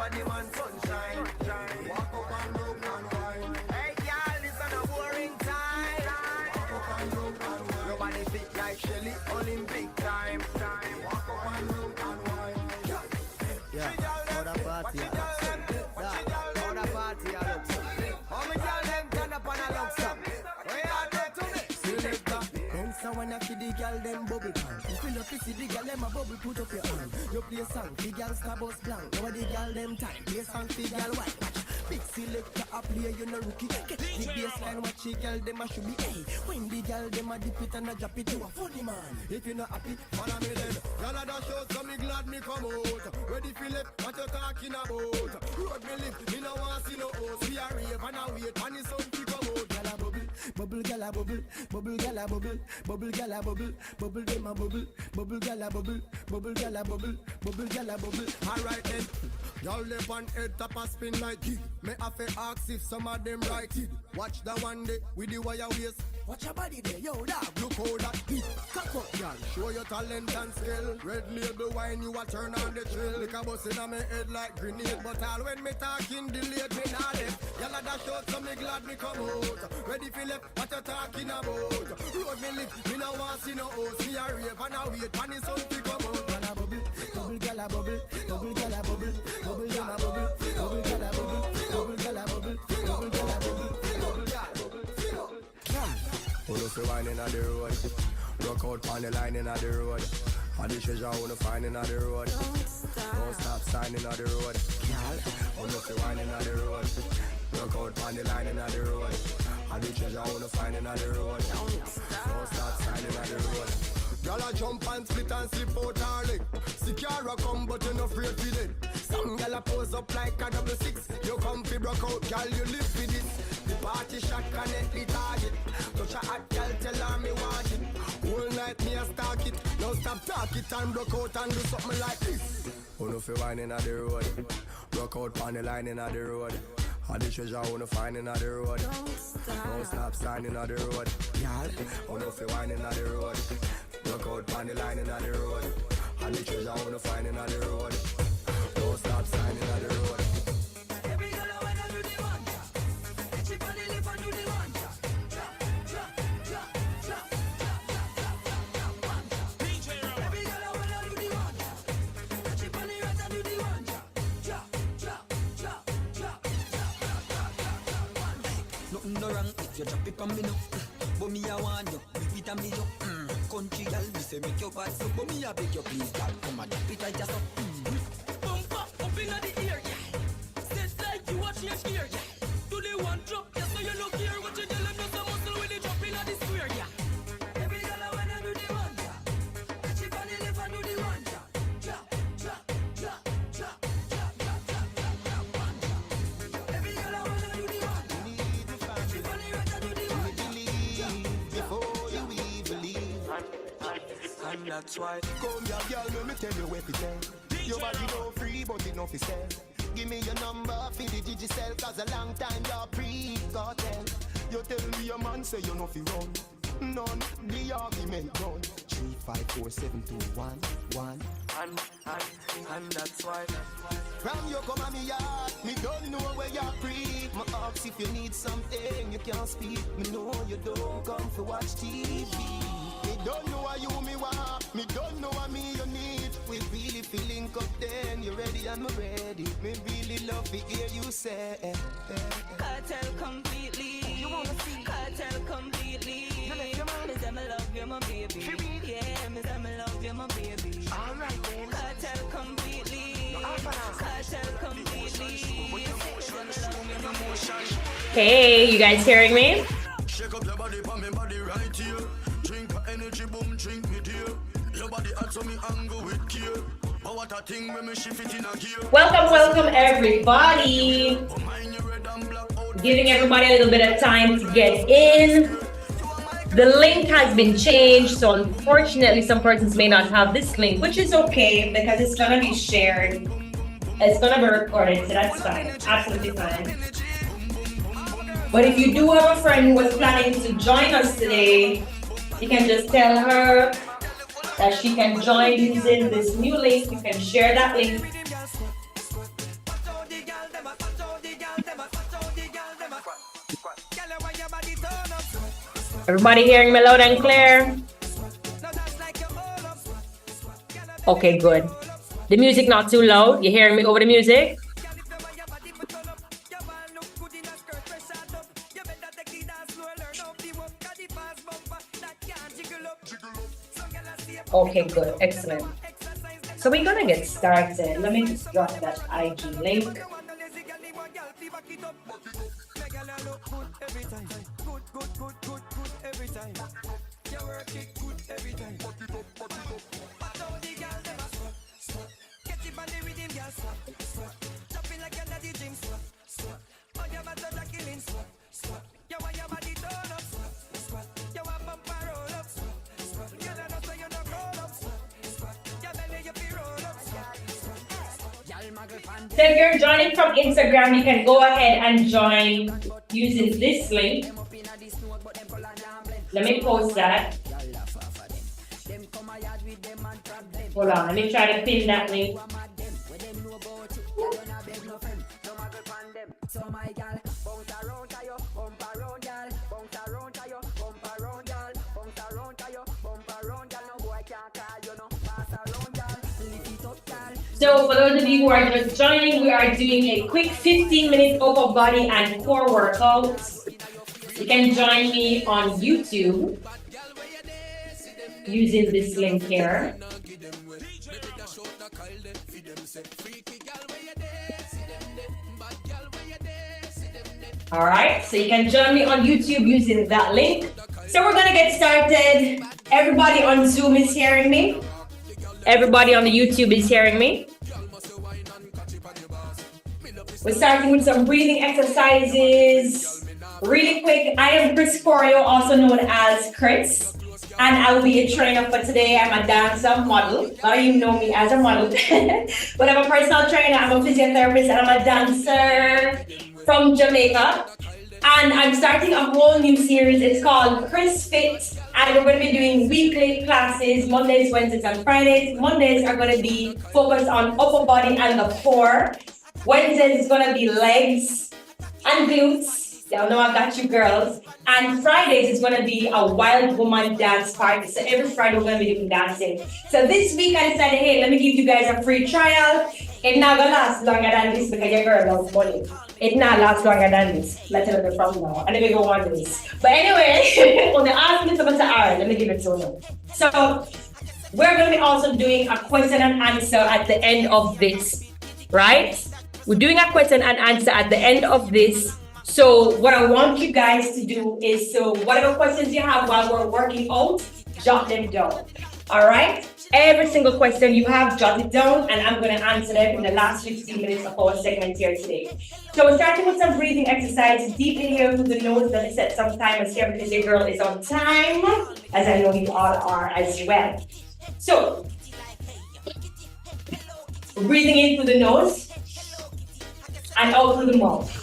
are the man sunshine. Walk up and down and wine. Hey girl, this is a boring time. Walk up and down and wine. Your body fit like Shelly, Olympic time. Walk up and down and wine. Yeah, how the party a look. How the party a look. How many girl them turn up and a look some? Where are they to me? Selector. Then someone after the girl them bubble pan. You feel up to see the girl them a bubble, put up your hand. You play a song, the girl star bus blank. Now the girl them time, play a song, the girl white. Big selector a play, you no rookie. Get the baseline, watch the girl them a should be. Hey, when the girl them a dip it and a drop it, you a funny man. If you not happy, follow me then. Y'all a dash out, so me glad me come out. Ready Philip, what you talking about? Road me live, me no want see no host. We a rave and a wait, and the sun to come out. Gyal a bubble, bubble gyal a bubble, bubble gyal a bubble, bubble gyal a bubble, bubble dem a bubble, bubble gyal a bubble, bubble gyal a bubble, bubble gyal a bubble. Alright then. Y'all left on head top a spin like it. Me have to ask if some of them right it. Watch the one day with the wire waist. Watch your body there, yo dog. Look how that hit. Cock up, y'all. Show your talent and skill. Red label wine, you a turn on the trail. Like a bus in my head like grenade. But all when me talking, delayed me not left. Y'all a dash out, so me glad me come out. Ready for left, what you talking about? Road me live, me no want see no host. Me a rave and a wait, and it's something come out. Gyal a bubble, bubble gyal a bubble, bubble gyal a bubble. Bubble gyal a bubble, bubble gyal a bubble, bubble gyal a bubble, bubble gyal a bubble, bubble gyal a bubble. Wanna fi wine inna the road, rock out on the line inna the road. All the treasure wanna find inna the road. Don't stop sign inna the road. Gyal, wanna fi wine inna the road, rock out on the line inna the road. All the treasure wanna find inna the road. Don't stop sign inna the road. Y'all a jump and split and slip out her leg. Secure come but you no afraid to it. Some y'all a pose up like a 6. You come fi broke out, girl, you live for this. The party shot connect the target. Touch a hot girl, tell her me want it. Whole night me a stalk it. Now stop talk it and broke out and do something like this. Wanna fi wine inna the road, broke out on the line inna the road. All the treasure wanna find inna the road. Don't stop signing on the road. Y'all, wanna fi wine inna the road. Look out on the line inna the road. All the treasure wanna find inna the road. Don't stop signing on the road. Every girl I wanna do the one drop. She on the lip and do the one drop. Drop, drop, drop, drop, drop, drop, drop, one drop. Every girl I wanna do the one drop. She on the right and do the one drop. Drop, drop, drop, drop, drop, drop, one drop. Nothing no wrong if you drop it on me now. But me I want you, give it a me you. Country girl, me say make your bad so, but me I beg you please, girl, come and drop it right just up. Bump up inna the ear, yeah. Set like you watch your ear, yeah. Do the one drop, just so you look here. What you tell them, no some muscle when they drop inna the square, yeah. Every girl I wanna do the one drop. She on the left and do the one drop. Drop, drop, drop, drop, drop, drop, drop, drop, one drop. Every girl I wanna do the one drop. She on the right and do the one drop. Before you even leave. And that's why. Come here, girl, let me tell you what to tell. Your body no free, but it no fi sell. Give me your number, fi the digicel, cause a long time you're pre-cartel. You tell me your man say you no fi run. None, the argument done. 3, 5, 4, 7, 2, 1, 1. And that's why. From you come at me yard, me don't know where you're free. My ask if you need something, you can't speak. Me know you don't come to watch TV. Me don't know what you me want, me don't know what me you need. We really feeling up then, you ready and me ready. Me really love to hear you say Cartel completely. You wanna see? Cartel completely. Me say me love you, my baby. Yeah, me say me love you, my baby. Alright then. Cartel completely. Cartel completely. Hey, you guys hearing me? Shake up your body, put me body right here. Drink energy, boom, drink me dear. Your body hot, so me angle with care. But what a thing when me shift it in a gear. Welcome everybody. Oh, mine, you red and black out. Giving everybody a little bit of time to get in. The link has been changed, so unfortunately some persons may not have this link, which is okay because it's gonna be shared. It's gonna be recorded, so that's fine, absolutely fine. But if you do have a friend who was planning to join us today, you can just tell her that she can join using this new link. You can share that link. Everybody hearing me loud and clear? Okay, good. The music not too loud. You hearing me over the music? Okay, good. Excellent. So we're gonna get started. Let me just drop that IG link. So if you're joining from Instagram, you can go ahead and join using this link. Let me post that. Hold on, let me try to pin that link. So for those of you who are just joining, we are doing a quick 15-minute upper body and core workout. You can join me on YouTube using this link here. All right, so you can join me on YouTube using that link. So we're gonna get started. Everybody on Zoom is hearing me. Everybody on the YouTube is hearing me. We're starting with some breathing exercises. Really quick, I am Choreo, also known as Chris, and I will be a trainer for today. I'm a dancer model. A lot of you know me as a model, but I'm a personal trainer. I'm a physiotherapist, and I'm a dancer from Jamaica. And I'm starting a whole new series. It's called Chris Fit, and we're going to be doing weekly classes, Mondays, Wednesdays, and Fridays. Mondays are going to be focused on upper body and the core. Wednesdays is going to be legs and glutes. Y'all know I got you girls. And Fridays is going to be a wild woman dance party. So every Friday we're going to be doing dancing. So this week I decided, hey, let me give you guys a free trial. It's not going to last longer than this because your girl loves money. It not last longer than this. Let's tell you from now. I never go on this. But anyway, on the ask me something to Aaron, let me give it to you. So we're going to be also doing a question and answer at the end of this, right? We're doing a question and answer at the end of this. So what I want you guys to do is, so whatever questions you have while we're working out, jot them down. All right? Every single question you have, jot it down, and I'm going to answer them in the last 15 minutes of our segment here today. So we're starting with some breathing exercises. Deep inhale through the nose. Let me set some timers here because your girl is on time, as I know you all are as well. So, breathing in through the nose and out through the mouth.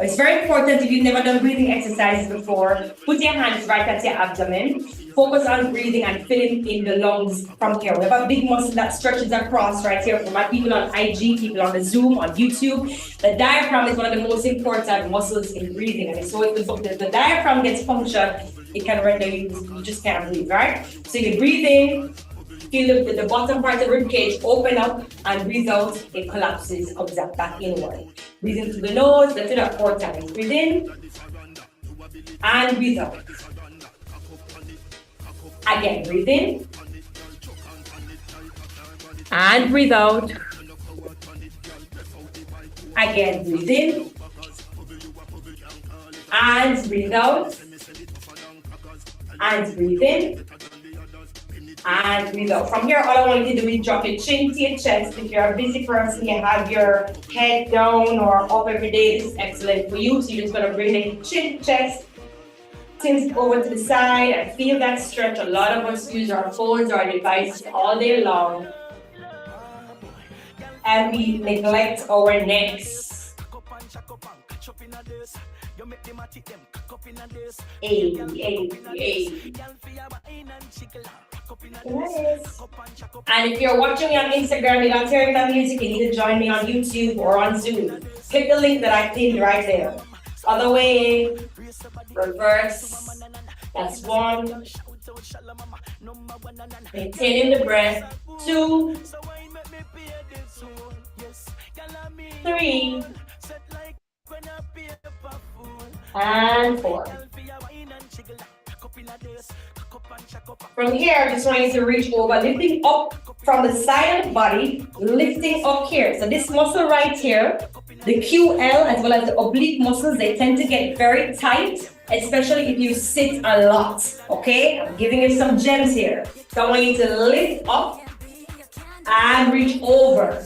It's very important, if you've never done breathing exercises before, put your hands right at your abdomen. Focus on breathing and filling in the lungs from here. We have a big muscle that stretches across right here for my people on IG, people on the Zoom, on YouTube. The diaphragm is one of the most important muscles in breathing. And so if the diaphragm gets punctured, it can render you just can't breathe, right? So you breathe in, feel the bottom part of the rib cage open up, and breathe out, it collapses, comes back inward. Breathe in through the nose, let's do that 4 times. Breathe in, and breathe out. Again, breathe in, and breathe out. Again, breathe in, and breathe out. And breathe in, and breathe out. From here, all I want you to do is drop your chin to your chest. If you're a busy person, you have your head down or up every day, this is excellent for you. So you're just going to bring the chin, chest, chins over to the side and feel that stretch. A lot of us use our phones or our devices all day long, and we neglect our necks. Hey. Nice. And if you're watching me on Instagram, you're not hearing that music, you need to join me on YouTube or on Zoom. Click the link that I pinned right there. Other way, reverse. That's 1. Maintaining the breath. 2, 3, and 4. From here, I just want you to reach over, lifting up from the side of the body, lifting up here. So this muscle right here, the QL as well as the oblique muscles, they tend to get very tight, especially if you sit a lot, okay? I'm giving you some gems here. So I want you to lift up and reach over.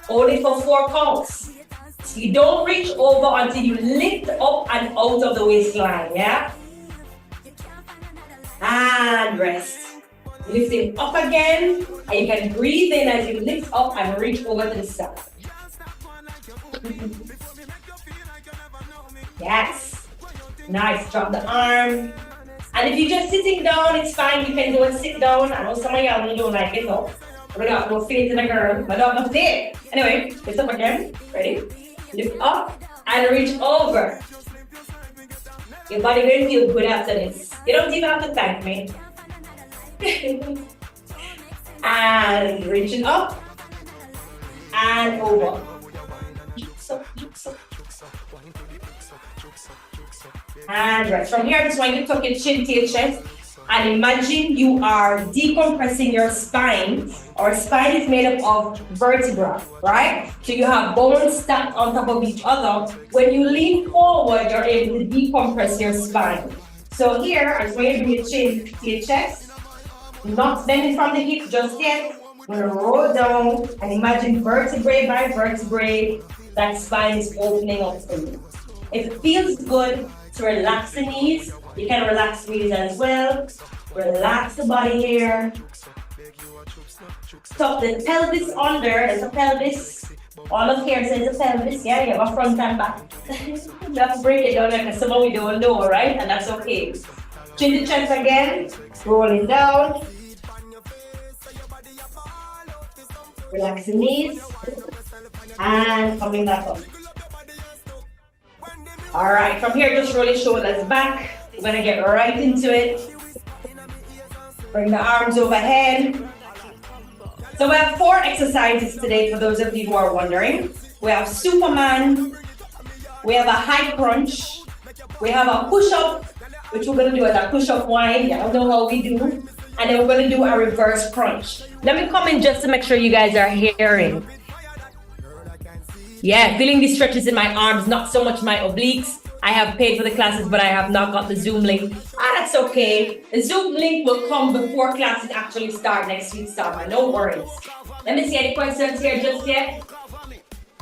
Only for 4 counts. So you don't reach over until you lift up and out of the waistline, yeah? And rest. Lifting up again, and you can breathe in as you lift up and reach over to the side. Yes. Nice. Drop the arm. And if you're just sitting down, it's fine. You can go and sit down. I know some of y'all don't like it, though. We got no faith in a girl, but not enough faith. Anyway, lift up again. Ready? Lift up and reach over. Your body will feel good after this. You don't even have to thank me. And reaching up and over. And rest. From here, I just want you to tuck your chin to your chest and imagine you are decompressing your spine. Our spine is made up of vertebra, right? So you have bones stacked on top of each other. When you lean forward, you're able to decompress your spine. So here, I just want you to bring your chin to your chest. Not bending from the hip just yet. We're gonna roll down and imagine vertebrae by vertebrae, that spine is opening up for you. If it feels good to relax the knees, you can relax the knees as well. Relax the body here. Tuck the pelvis under, there's a pelvis. All of here says a pelvis, yeah, you have a front and back. Just break it down like some of we don't know, right? And that's okay. Chin the chest again, rolling down. Relax the knees. And coming back up. Alright, from here just roll your shoulders back. We're gonna get right into it. Bring the arms overhead. So we have 4 exercises today for those of you who are wondering. We have Superman, we have a high crunch, we have a push-up, which we're gonna do as a push-up whine. I don't know how we do. And then we're gonna do a reverse crunch. Let me come in just to make sure you guys are hearing. Yeah, feeling the stretches in my arms, not so much my obliques. I have paid for the classes, but I have not got the Zoom link. That's okay. The Zoom link will come before classes actually start next week, summer. No worries. Let me see any questions here just yet.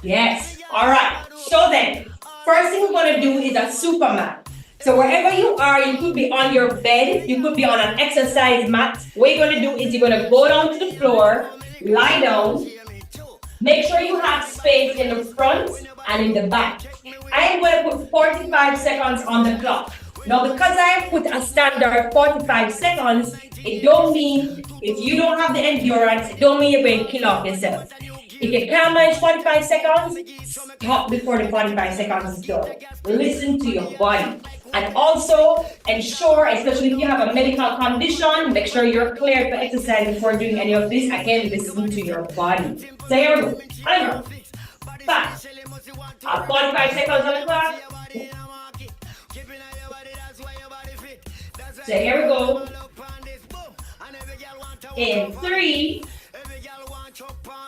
Yes. All right. So then, first thing we're going to do is a Superman. So wherever you are, you could be on your bed, you could be on an exercise mat. What you're going to do is you're going to go down to the floor, lie down. Make sure you have space in the front and in the back. I am going to put 45 seconds on the clock. Now, because I have put a standard 45 seconds, it don't mean, if you don't have the endurance, it don't mean you're going to kill off yourself. If you can't manage 45 seconds, stop before the 45 seconds is done. Listen to your body. And also ensure, especially if you have a medical condition, make sure you're cleared for exercise before doing any of this. Again, listen to your body. So here we go. Over. 5. 45 seconds on the clock. So here we go. In 3,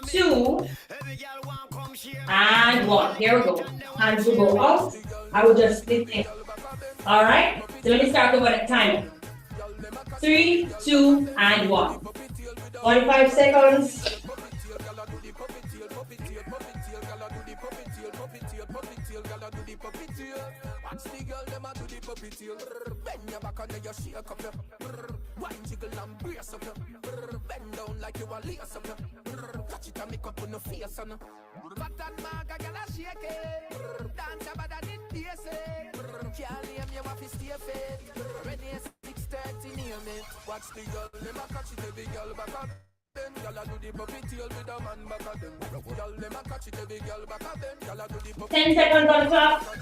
2, and 1. Here we go. Hands will go up. I will just split in. All right. So let me start over that time. 3, 2, and 1. 45 seconds. Watch the girl, them a catch it, every girl back up. Then 10 seconds on the clock.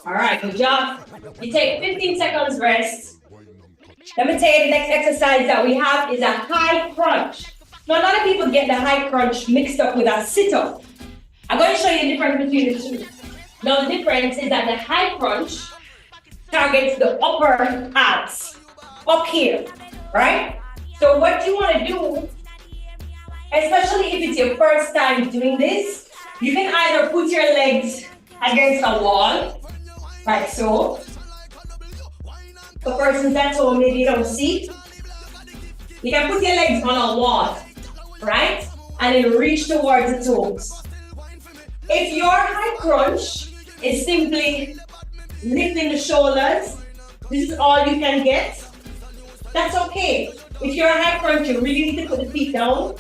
All right, good job. You take 15 seconds rest. Let me tell you, the next exercise that we have is a high crunch. Now, a lot of people get the high crunch mixed up with a sit-up. I'm going to show you the difference between the two. Now, the difference is that the high crunch targets the upper abs, up here, right? So what you want to do, especially if it's your first time doing this, you can either put your legs against a wall, like so. For persons at home, maybe you don't see. You can put your legs on a wall, right? And then reach towards the toes. If your high crunch is simply lifting the shoulders, this is all you can get, that's okay. If you're a high crunch, you really need to put the feet down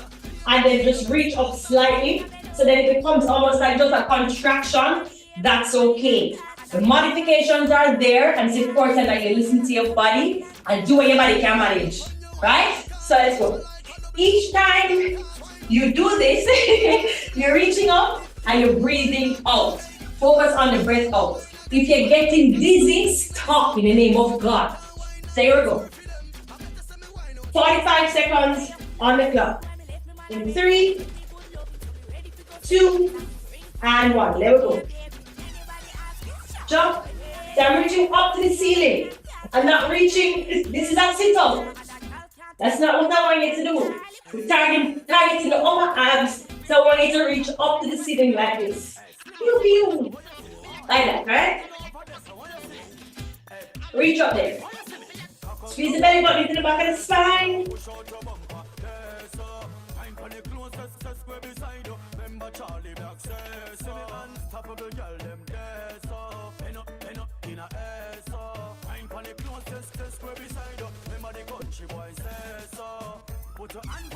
and then just reach up slightly so that it becomes almost like just a contraction. That's okay. The modifications are there, and it's important that you listen to your body and do what your body can manage, right? So let's go. Each time you do this, you're reaching up and you're breathing out. Focus on the breath out. If you're getting dizzy, stop in the name of God. So here we go. 45 seconds on the clock. In 3, 2, and 1. There we go. Jump. So I'm reaching up to the ceiling. I'm not reaching. This is a sit-up. That's not what I want you to do. We're targeting the upper abs. So I want you to reach up to the ceiling like this. Pew, pew. Like that, right? Reach up there. Squeeze the belly button into the back of the spine. Put your hand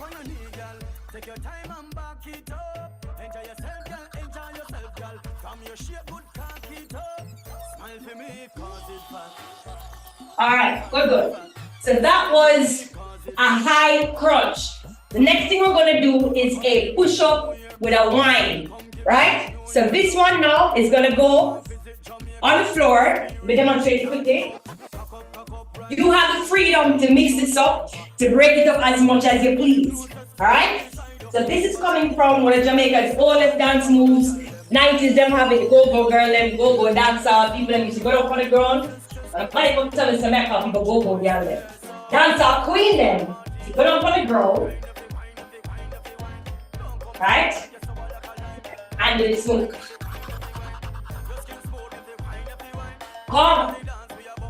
on your knee, girl. Take your time and back it up. Enjoy yourself, girl. Enjoy yourself, girl. From your shape, good cock it up. Smile for me, cause it's fun. All right, good. So that was a high crunch. The next thing we're gonna do is a push-up with a whine, right? So this one now is gonna go on the floor. Let me demonstrate quickly. You have the freedom to mix this up, to break it up as much as you please. Alright? So this is coming from one of Jamaica's oldest dance moves. 90s, them have it, go-go girl, them go-go dancer. People them used to go up on the ground. And I come tell us to make up people go-go girl them. Dancer queen them. You go up on the ground. Right? And do the smoke. Come.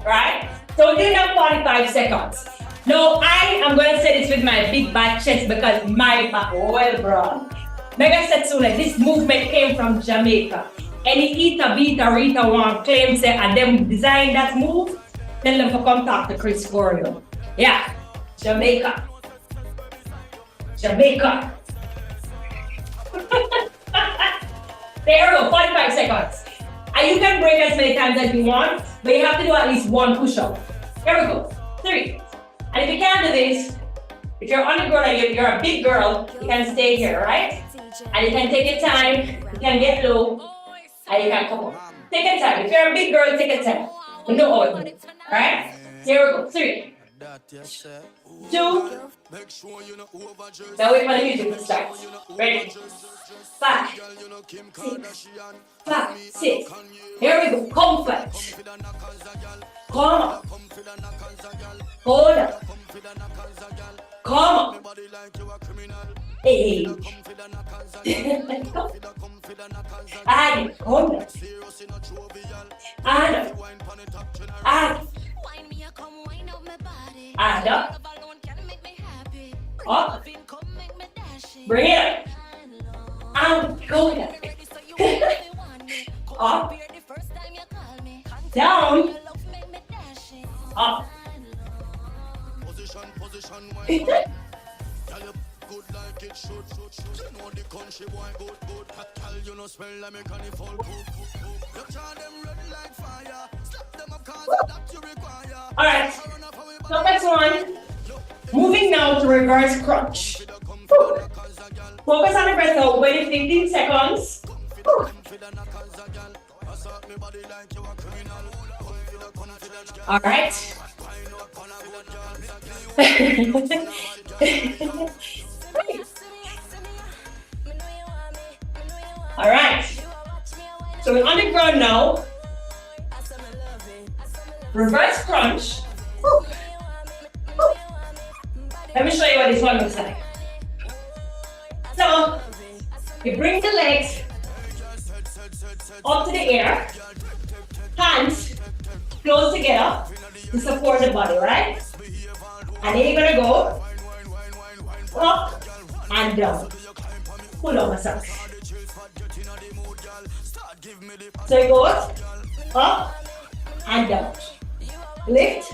Right? So we're doing that 45 seconds. Now I am going to say this with my big bad chest because my back well bro. Like I said sooner, this movement came from Jamaica. Any Eater, Beta, Rita want claim say and them design that move, tell them to come talk to Chris Choreo. Yeah, Jamaica. Jamaica. There we go, 45 seconds. And you can break as many times as you want, but you have to do at least one push-up. Here we go. 3. And if you can't do this, if you're on the ground and you're a big girl, you can stay here, right? And you can take your time, you can get low, and you can come up. Take your time. If you're a big girl, take your time. No order. Alright? Here we go. 3, 2. Now wait for the music to start. Ready? 5, 6, 5, 6. Here we go. Comfort. Come up. Hold up. Come up. Hey. And hold up. And up. And up. Up. Bring it up. And go down. Up. Down. Up. Good like it should. You know the country boy good. Tell you no smell like me can fall. All right. So next one. Moving now to reverse crunch. Woo. Focus on the breath out. Wait 15 seconds. Woo. All right. All right. So we're on the ground now. Reverse crunch. Woo. Woo. Let me show you what this one looks like. So you bring the legs up to the air, hands close together to support the body, right? And then you're gonna go up and down. Pull on my socks. So it goes up and down. Lift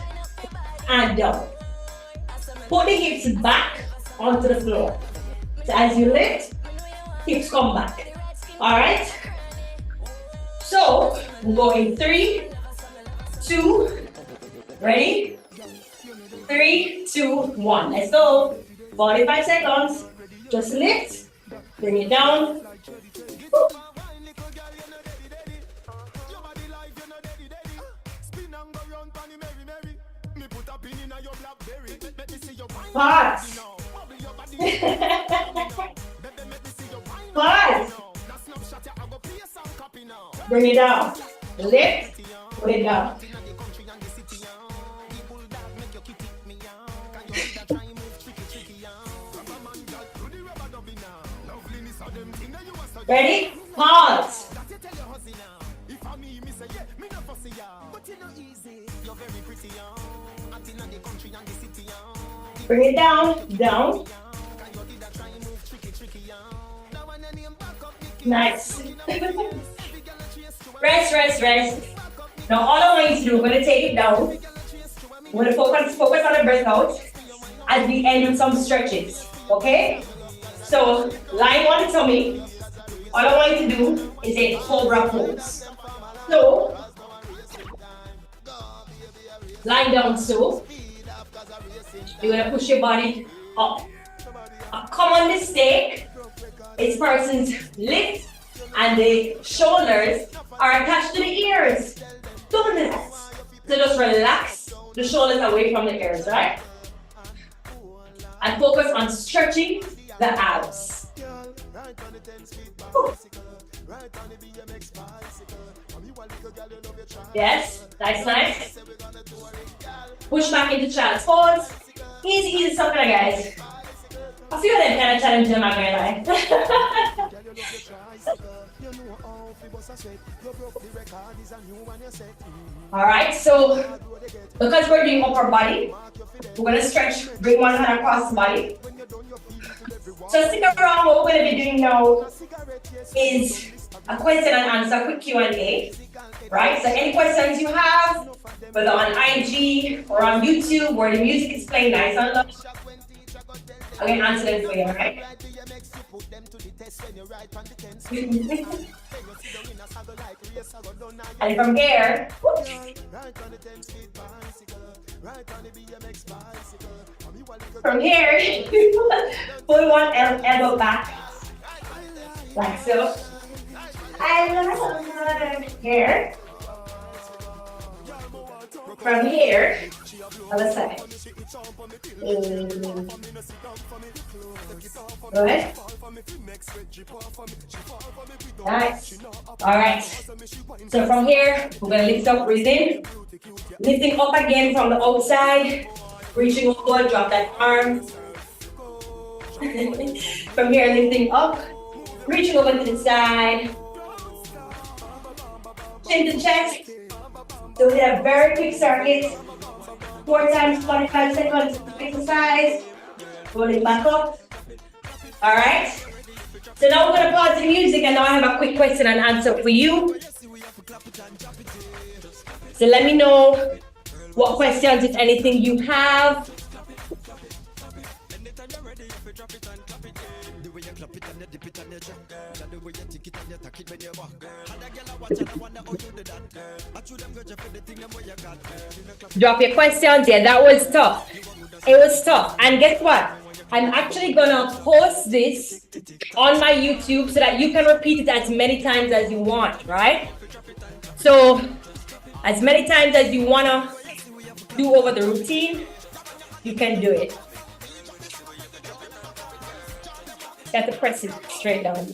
and down. Put the hips back onto the floor. So as you lift, hips come back. Alright? So we'll go in 3, 2, ready? 3, 2, 1. Let's go. 45 seconds. Just lift. Bring it down. Woo. Pause. Pause. Bring it down. Lift. Put it down. Ready? Pause. Bring it down, down. Nice. Rest, rest, rest. Now all I want you to do, we're going to take it down. We're going to focus on the breath out as we end with some stretches. Okay? So lying on the tummy, all I want you to do is a cobra pose. So lying down, so you're gonna push your body up. Come on the stake. It's person's lips and the shoulders are attached to the ears. Don't do that. So just relax the shoulders away from the ears, right? And focus on stretching the abs. Woo. Yes, that's nice. Push back into child's pose. Easy, easy stuff, guys. A few of them kind of challenging, I'm not gonna lie. Alright, so because we're doing upper body, we're gonna stretch, bring one hand across the body. So stick around. What we're gonna be doing now is a question and answer, quick Q&A. Right? So any questions you have, whether on IG or on YouTube where the music is playing nice and low, I'm gonna answer them for you, alright? And from here, pull one elbow back, like so. And here. From here, other side. Good. Nice. Alright. So from here, we're going to lift up, breathe in. Lifting up again from the outside. Reaching over, drop that arm. From here, lifting up. Reaching over to the side. Chin to chest. So we have very quick circuit. 4 times 45 seconds exercise. Rolling back up. Alright. So now we're going to pause the music and now I have a quick question and answer for you. So let me know what questions, if anything, you have. it and you dip it and you check. And the way you take it and you tack it when you walk. And the girl I watch and I wonder how you do that. I should them go for the thing them where you got. Drop your questions. Yeah, that was tough. It was tough. And guess what? I'm actually gonna post this on my YouTube so that you can repeat it as many times as you want, right? So, as many times as you wanna do over the routine, you can do it. You have to press it straight down.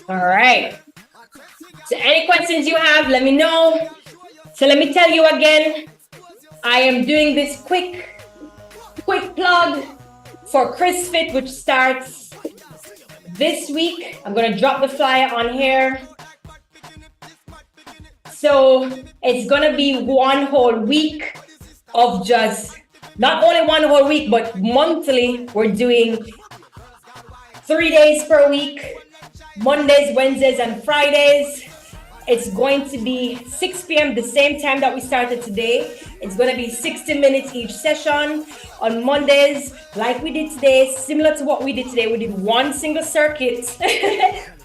All right. So any questions you have, let me know. So let me tell you again, I am doing this quick plug for Chris Fit, which starts this week. I'm going to drop the flyer on here. So it's going to be one whole week of just, not only one whole week, but monthly. We're doing 3 days per week. Mondays, Wednesdays, and Fridays. It's going to be 6 p.m. the same time that we started today. It's going to be 60 minutes each session. On Mondays, like we did today, similar to what we did today, we did one single circuit,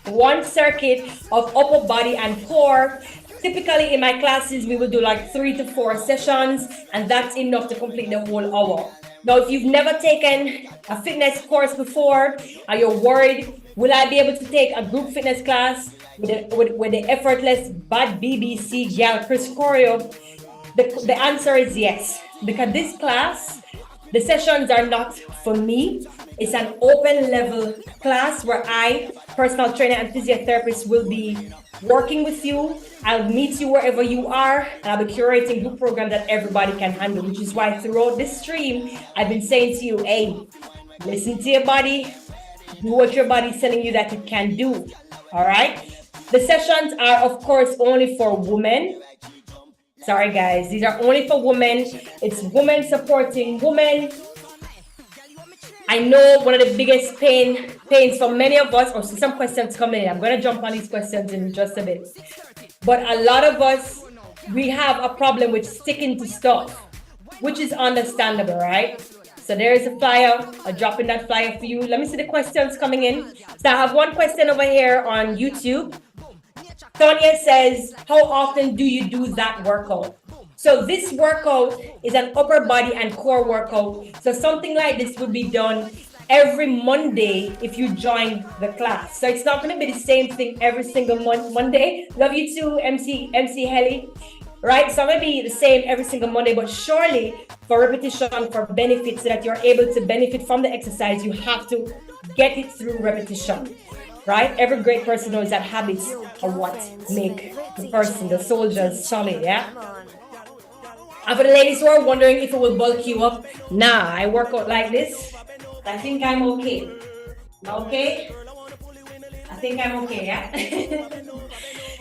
one circuit of upper body and core. Typically in my classes, we will do like 3 to 4 sessions, and that's enough to complete the whole hour. Now, if you've never taken a fitness course before, and you're worried, will I be able to take a group fitness class with the effortless bad BBC gal Chris Choreo? The answer is yes, because this class, the sessions are not for me. It's an open level class where I, personal trainer and physiotherapist, will be working with you. I'll meet you wherever you are, and I'll be curating group programs that everybody can handle, which is why throughout this stream, I've been saying to you, hey, listen to your body, do what your body's telling you that it can do. All right. The sessions are, of course, only for women. Sorry, guys. These are only for women. It's women supporting women. I know one of the biggest pains for many of us, or some questions coming in. I'm going to jump on these questions in just a bit. But a lot of us, we have a problem with sticking to stuff, which is understandable, right? So there is a flyer. I'm dropping that flyer for you. Let me see the questions coming in. So I have one question over here on YouTube. Tonya says, how often do you do that workout? So this workout is an upper body and core workout. So something like this would be done every Monday if you join the class. So it's not going to be the same thing every single Monday. Love you too, MC Helly. Right? So maybe the same every single Monday, but surely for repetition, for benefits, so that you're able to benefit from the exercise, you have to get it through repetition. Right? Every great person knows that habits are what make the person, the soldier, solid. Yeah? And for the ladies who are wondering if it will bulk you up, nah, I work out like this. I think I'm okay. Okay? I think I'm okay, yeah?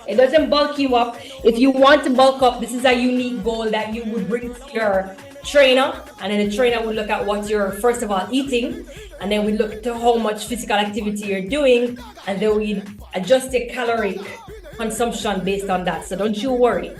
It doesn't bulk you up. If you want to bulk up, this is a unique goal that you would bring to your trainer, and then the trainer will look at what you're, first of all, eating, and then we look to how much physical activity you're doing, and then we adjust your caloric consumption based on that. So don't you worry.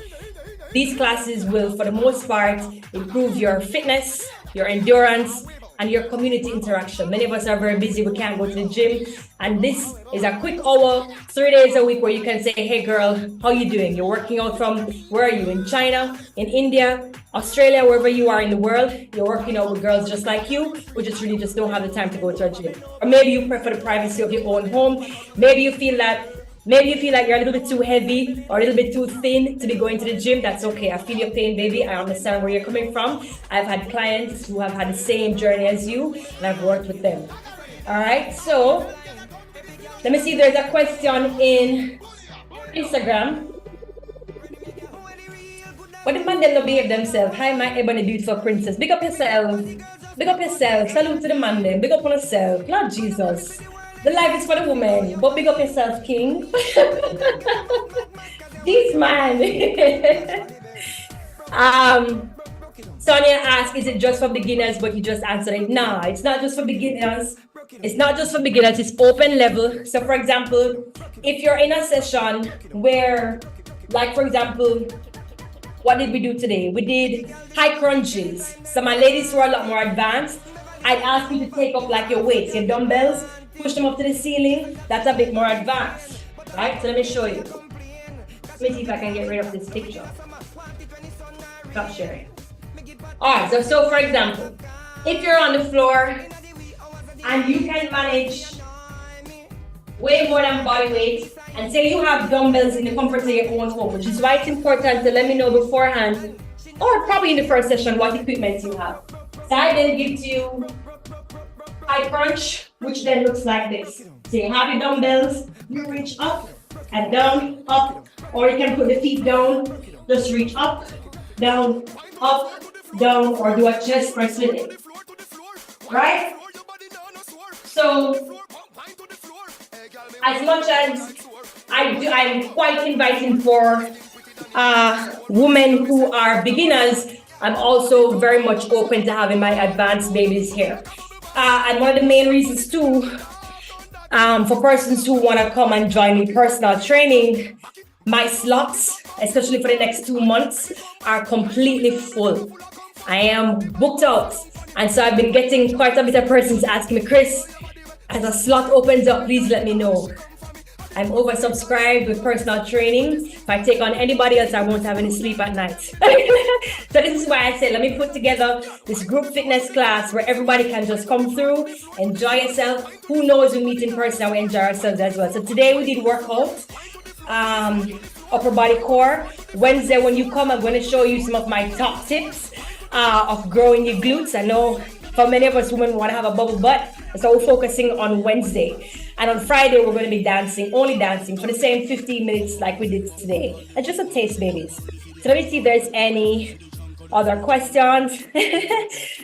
These classes will, for the most part, improve your fitness, your endurance, and your community interaction. Many of us are very busy, we can't go to the gym, and this is a quick hour, 3 days a week, where you can say, hey girl, how you doing? You're working out from, where are you? In China, in India, Australia, wherever you are in the world, you're working out with girls just like you, who just really just don't have the time to go to a gym. Or maybe you prefer the privacy of your own home. Maybe you feel like you're a little bit too heavy or a little bit too thin to be going to the gym. That's okay. I feel your pain, baby. I understand where you're coming from. I've had clients who have had the same journey as you, and I've worked with them. All right. So let me see if there's a question in Instagram. But the man them no behave themselves. Hi, my ebony beautiful princess. Big up yourself. Big up yourself. Salute to the man them. Big up on yourself. Lord Jesus. The life is for the woman. But big up yourself, king. This man. Sonia asked, is it just for beginners? But you just answered it. No, it's not just for beginners. It's not just for beginners. It's open level. So for example, if you're in a session where, like for example, what did we do today? We did high crunches. So my ladies who are a lot more advanced, I'd ask you to take up like your weights, your dumbbells, push them up to the ceiling. That's a bit more advanced, right? So let me show you. Let me see if I can get rid of this picture. Stop sharing. All right, so for example, if you're on the floor and you can manage way more than body weight, and say you have dumbbells in the comfort of your own home, which is why it's important to let me know beforehand, or probably in the first session, what equipment you have. So I then give you high crunch, which then looks like this. So you have your dumbbells, you reach up and down, up, or you can put the feet down, just reach up, down, or do a chest press with it. Right? So, as much as I'm quite inviting for women who are beginners, I'm also very much open to having my advanced babies here. And one of the main reasons too, for persons who want to come and join me personal training, my slots, especially for the next 2 months, are completely full. I am booked out. And so I've been getting quite a bit of persons asking me, Chris, as a slot opens up, please let me know. I'm oversubscribed with personal training. If I take on anybody else, I won't have any sleep at night. So this is why I say, let me put together this group fitness class where everybody can just come through, enjoy yourself. Who knows, we meet in person and we enjoy ourselves as well. So today we did workouts, upper body core. Wednesday when you come, I'm going to show you some of my top tips of growing your glutes. I know for many of us women want to have a bubble butt, so we're focusing on Wednesday. And on Friday, we're going to be dancing, only dancing for the same 15 minutes like we did today. And just a taste, babies. So let me see if there's any other questions.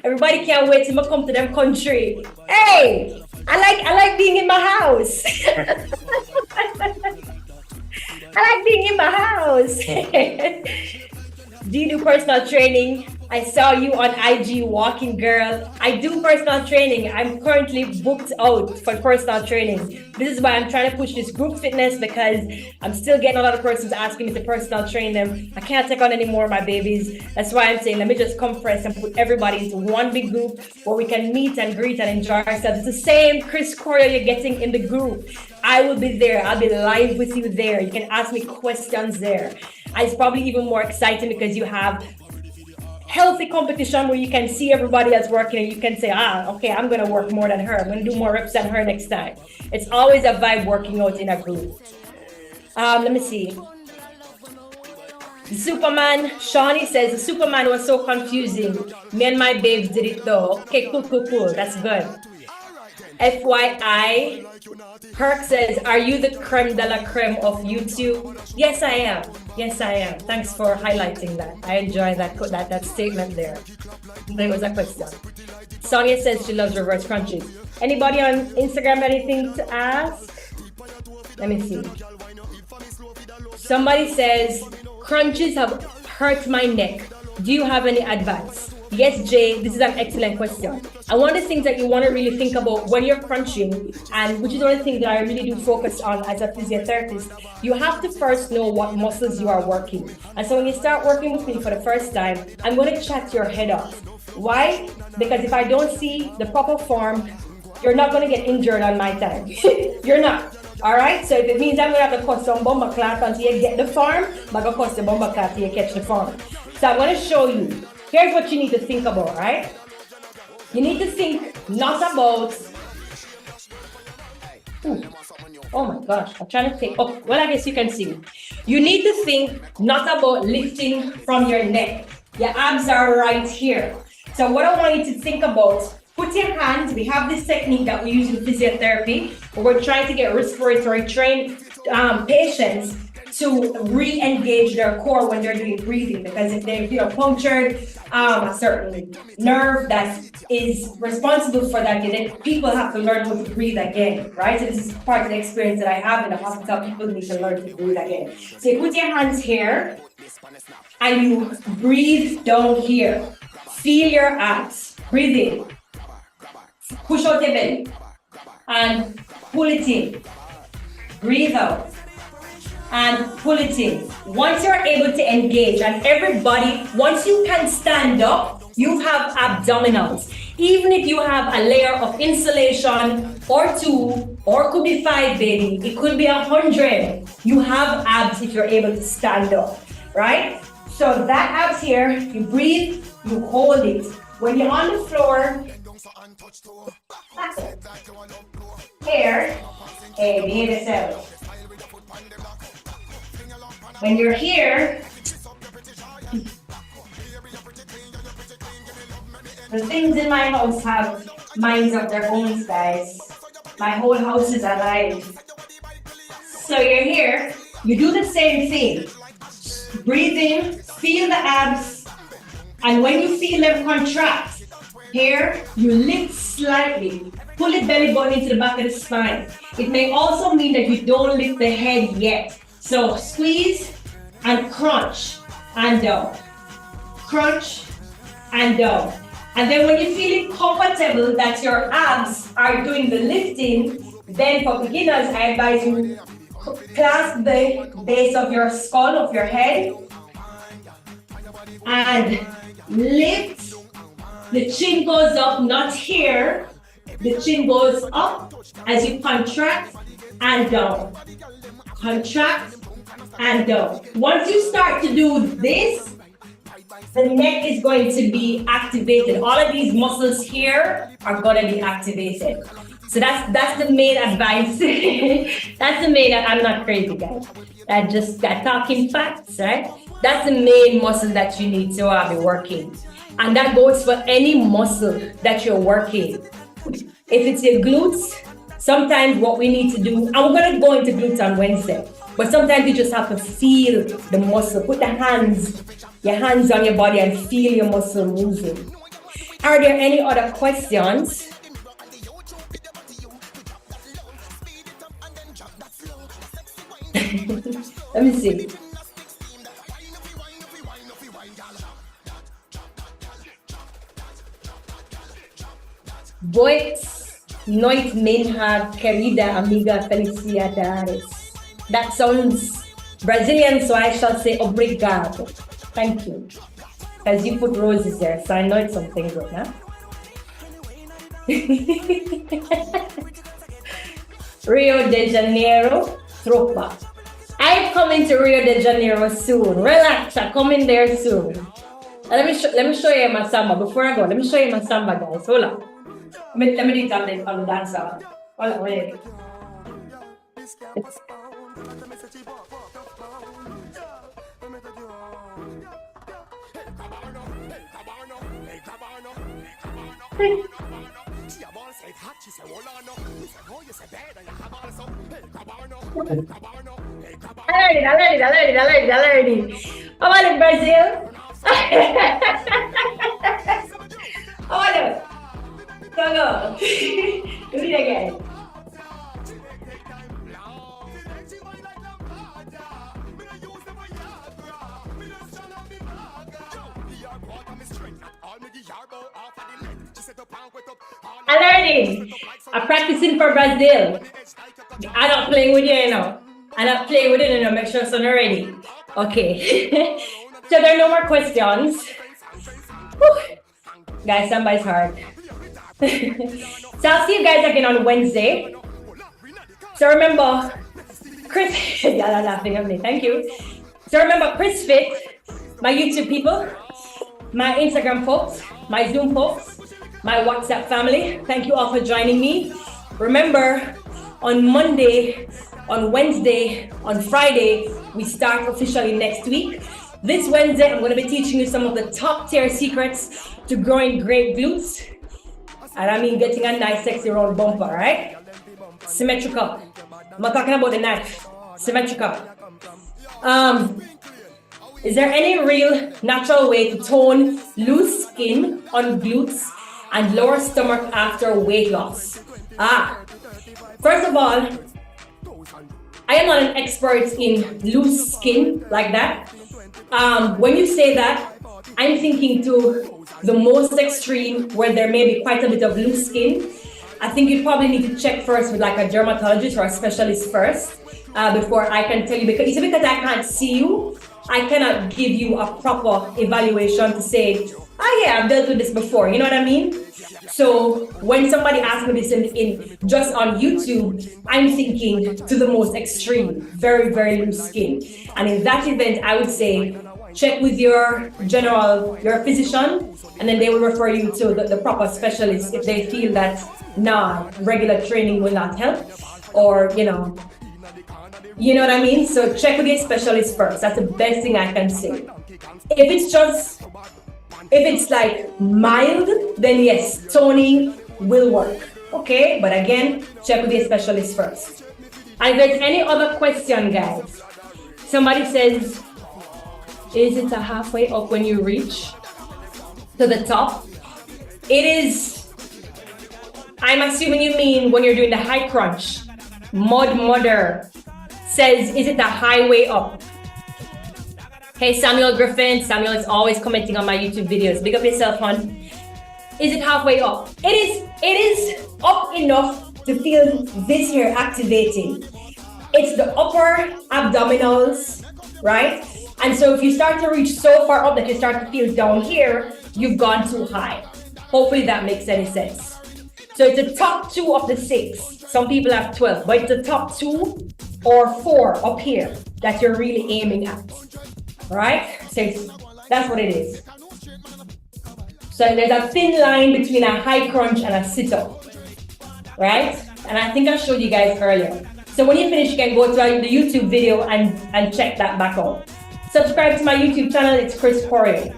Everybody can't wait till I come to them country. Hey, I like being in my house. I like being in my house. Do you do personal training? I saw you on IG walking, girl. I do personal training. I'm currently booked out for personal training. This is why I'm trying to push this group fitness, because I'm still getting a lot of persons asking me to personal train them. I can't take on any more of my babies. That's why I'm saying, let me just compress and put everybody into one big group where we can meet and greet and enjoy ourselves. It's the same Chris Choreo you're getting in the group. I will be there. I'll be live with you there. You can ask me questions there. It's probably even more exciting because you have healthy competition where you can see everybody else working and you can say, okay, I'm going to work more than her. I'm going to do more reps than her next time. It's always a vibe working out in a group. Let me see. Superman, Shawnee says, the Superman was so confusing. Me and my babes did it though. Okay, cool. That's good. FYI, Perk says, are you the creme de la creme of YouTube? Yes, I am. Thanks for highlighting that. I enjoy that statement there. There was a question. Sonia says she loves reverse crunches. Anybody on Instagram anything to ask? Let me see. Somebody says, crunches have hurt my neck. Do you have any advice? Yes, Jay, this is an excellent question. And one of the things that you want to really think about when you're crunching, and which is one of the things that I really do focus on as a physiotherapist, you have to first know what muscles you are working. And so when you start working with me for the first time, I'm going to chat your head off. Why? Because if I don't see the proper form, you're not going to get injured on my time. You're not. All right? So if it means I'm going to have to cut some bomber cloth until you get the form, I'm going to cut the bomber cloth till you catch the form. So I'm going to show you. Here's what you need to think about, right? You need to think not about... Ooh. Oh my gosh, I'm trying to think. Oh, well, I guess you can see. You need to think not about lifting from your neck. Your abs are right here. So what I want you to think about, put your hands, we have this technique that we use in physiotherapy, where we're trying to get respiratory trained patients to re-engage their core when they're doing breathing, because if they feel punctured a certain nerve that is responsible for that, then people have to learn how to breathe again, right? So this is part of the experience that I have in the hospital. People need to learn to breathe again. So you put your hands here and you breathe down here. Feel your abs. Breathe in. Push out your belly and pull it in. Breathe out and pull it in. Once you're able to engage, and everybody, once you can stand up, you have abdominals. Even if you have a layer of insulation or 2, or it could be 5, baby, it could be 100. You have abs if you're able to stand up, right? So that abs here, you breathe, you hold it. When you're on the floor, here, hey, behave yourself. When you're here, the things in my house have minds of their own, guys. My whole house is alive. So you're here, you do the same thing. Breathe in, feel the abs, and when you feel them contract, here, you lift slightly. Pull it belly button into the back of the spine. It may also mean that you don't lift the head yet. So squeeze and crunch and down. Crunch and down. And then when you feel it comfortable that your abs are doing the lifting, then for beginners, I advise you clasp the base of your skull, of your head, and lift. The chin goes up, not here. The chin goes up as you contract and down. Contract and down. Once you start to do this, the neck is going to be activated. All of these muscles here are going to be activated. So that's the main advice. That's the main, I'm not crazy, guys. That talking facts, right? That's the main muscle that you need to be working. And that goes for any muscle that you're working. If it's your glutes, sometimes what we need to do, and we're going to go into glutes on Wednesday, but sometimes you just have to feel the muscle. Put your hands on your body and feel your muscle moving. Are there any other questions? Let me see. Buenas noite, minha querida amiga felicidades. That sounds Brazilian, so I shall say obrigado. Thank you. Because you put roses there, so I know it's something good, huh? Rio de Janeiro, Tropa. I'm coming to Rio de Janeiro soon. Relax, I'm coming there soon. Let me show you my samba. Before I go, let me show you my samba, guys. Hold on. Let me do it on the dance. Hold on, wait. I learned it. Come on, Brazil. Come on. Go. Do it again. I learned it. I'm practicing for Brazil. I'm not playing with you now. I'm not playing with it, make sure it's not ready. Okay. So there are no more questions. Whew. Guys, somebody's hard. So I'll see you guys again on Wednesday. So remember, Chris, y'all are laughing at me. Thank you. So remember, Chris Fit, my YouTube people, my Instagram folks, my Zoom folks, my WhatsApp family. Thank you all for joining me. Remember, on Monday, on Wednesday, on Friday, we start officially next week. This Wednesday, I'm going to be teaching you some of the top tier secrets to growing great glutes. And I mean getting a nice sexy round bumper, right? Symmetrical. I'm not talking about the knife. Symmetrical. Is there any real natural way to tone loose skin on glutes and lower stomach after weight loss? First of all, I am not an expert in loose skin like that. When you say that, I'm thinking to the most extreme where there may be quite a bit of loose skin. I think you probably need to check first with like a dermatologist or a specialist first before I can tell you, because I can't see you, I cannot give you a proper evaluation to say, yeah, I've dealt with this before, you know what I mean? So when somebody asks me this in just on YouTube, I'm thinking to the most extreme, very, very loose skin. And in that event, I would say, check with your physician, and then they will refer you to the proper specialist if they feel that, regular training will not help, or, you know what I mean? So check with your specialist first. That's the best thing I can say. If it's like mild, then yes, toning will work. Okay, but again, check with your specialist first. And if there's any other question, guys, somebody says, is it a halfway up when you reach to the top? It is, I'm assuming you mean when you're doing the high crunch. Mother says, is it a highway up? Hey, Samuel Griffin. Samuel is always commenting on my YouTube videos. Big up yourself, hon. Is it halfway up? It is up enough to feel this here activating. It's the upper abdominals, right? And so if you start to reach so far up that you start to feel down here, you've gone too high. Hopefully that makes any sense. So it's the top 2 of the 6. Some people have 12, but it's the top 2 or 4 up here that you're really aiming at. All right? So that's what it is. So there's a thin line between a high crunch and a sit-up, right? And I think I showed you guys earlier. So when you finish, you can go to the YouTube video and check that back out. Subscribe to my YouTube channel. It's Chris Choreo.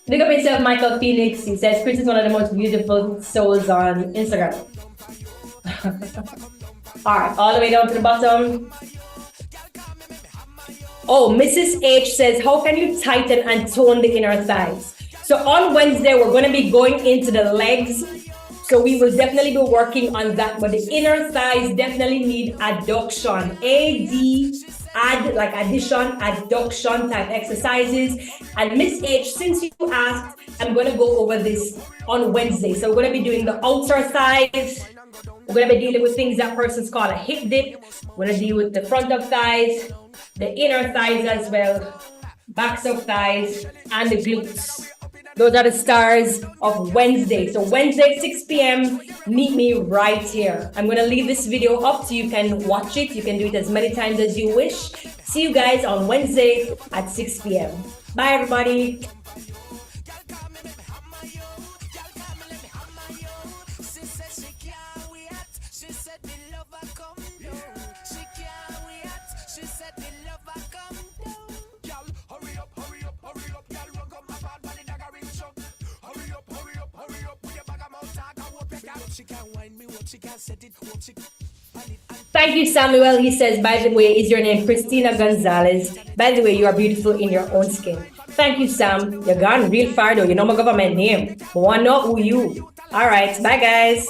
Look up yourself, Michael Phoenix. He says Chris is one of the most beautiful souls on Instagram. All right, all the way down to the bottom. Oh, Mrs. H says, how can you tighten and tone the inner thighs? So on Wednesday, we're going to be going into the legs. So we will definitely be working on that. But the inner thighs definitely need adduction. Addition, adduction type exercises. And Miss H, since you asked, I'm going to go over this on Wednesday. So we're going to be doing the outer thighs. We're going to be dealing with things that persons call a hip dip. We're going to deal with the front of thighs, the inner thighs as well, backs of thighs, and the glutes. Those are the stars of Wednesday. So Wednesday, 6 p.m., meet me right here. I'm going to leave this video up so you can watch it. You can do it as many times as you wish. See you guys on Wednesday at 6 p.m. Bye, everybody. Thank you, Samuel. He says, by the way, is your name Christina Gonzalez? By the way, you are beautiful in your own skin. Thank you, Sam. You're gone real far though. You know my government name. But I know who you. All right. Bye, guys.